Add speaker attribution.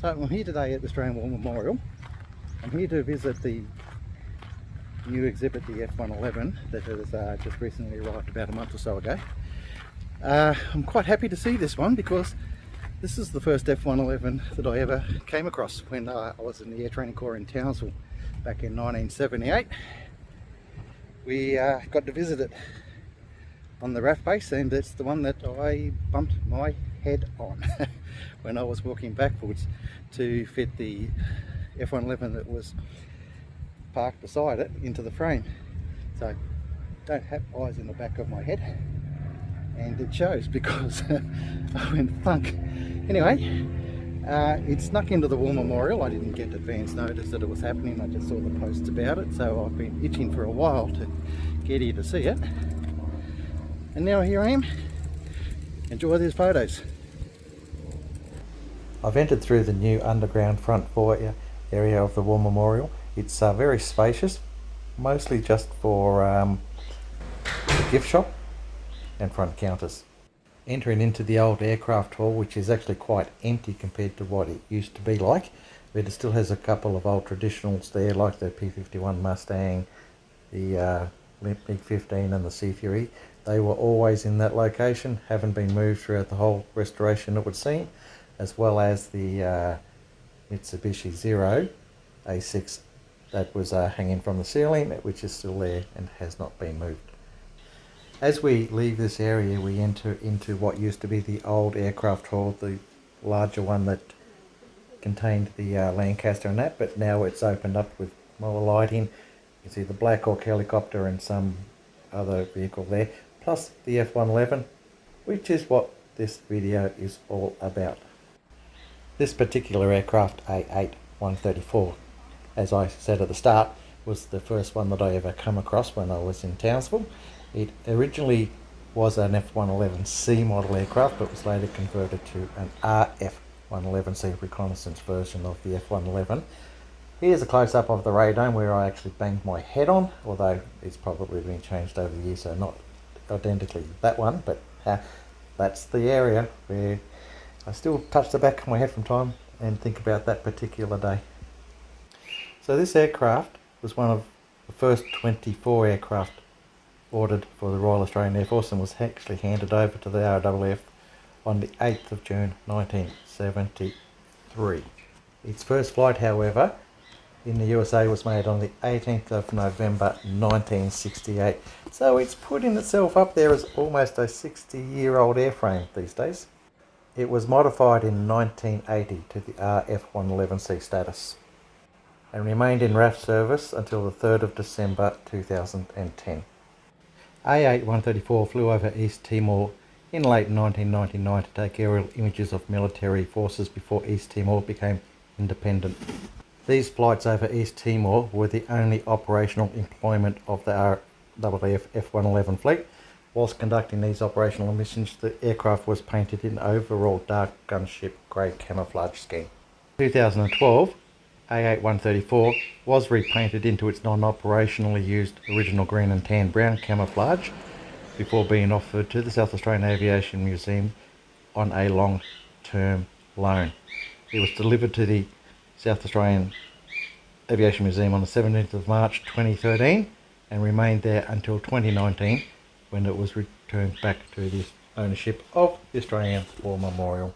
Speaker 1: So I'm here today at the Australian War Memorial. I'm here to visit the new exhibit, the F111, that has just recently arrived about a month or so ago. I'm quite happy to see this one because this is the first F111 that I ever came across when I was in the Air Training Corps in Townsville back in 1978. We got to visit it on the RAF base, and it's the one that I bumped my head on when I was walking backwards to fit the F111 that was parked beside it into the frame. So don't have eyes in the back of my head, and it shows because I went thunk. Anyway, it snuck into the War Memorial. I didn't get advance notice that it was happening. I just saw the posts about it, so I've been itching for a while to get here to see it. And now here I am. Enjoy these photos. I've entered through the new underground front foyer area of the War Memorial. It's very spacious, mostly just for the gift shop and front counters. Entering into the old aircraft hall, which is actually quite empty compared to what it used to be like, but it still has a couple of old traditionals there, like the P-51 Mustang, the MiG-15 and the Sea Fury. They were always in that location, haven't been moved throughout the whole restoration, it would seem, as well as the Mitsubishi Zero A6 that was hanging from the ceiling, which is still there and has not been moved. As we leave this area, we enter into what used to be the old aircraft hall, the larger one that contained the Lancaster and that, but now it's opened up with more lighting. You can see the Black Hawk helicopter and some other vehicle there, plus the F111, which is what this video is all about. This particular aircraft, A134, as I said at the start, was the first one that I ever come across when I was in Townsville. It originally was an F111C model aircraft, but was later converted to an RF111C reconnaissance version of the F111. Here's a close-up of the radome where I actually banged my head on, although it's probably been changed over the years, so not identically that one, but that's the area where I still touch the back of my head from time and think about that particular day. So this aircraft was one of the first 24 aircraft ordered for the Royal Australian Air Force and was actually handed over to the RAAF on the 8th of June 1973. Its first flight, however, in the USA was made on the 18th of November 1968. So it's putting itself up there as almost a 60-year-old airframe these days. It was modified in 1980 to the RF111C status and remained in RAF service until the 3rd of December 2010. A134 flew over East Timor in late 1999 to take aerial images of military forces before East Timor became independent. These flights over East Timor were the only operational employment of the RAAF F111 fleet. Whilst conducting these operational missions, the aircraft was painted in overall dark gunship grey camouflage scheme. In 2012, A134 was repainted into its non-operationally used original green and tan brown camouflage before being offered to the South Australian Aviation Museum on a long-term loan. It was delivered to the South Australian Aviation Museum on the 17th of March 2013 and remained there until 2019 when it was returned back to the ownership of the Australian War Memorial.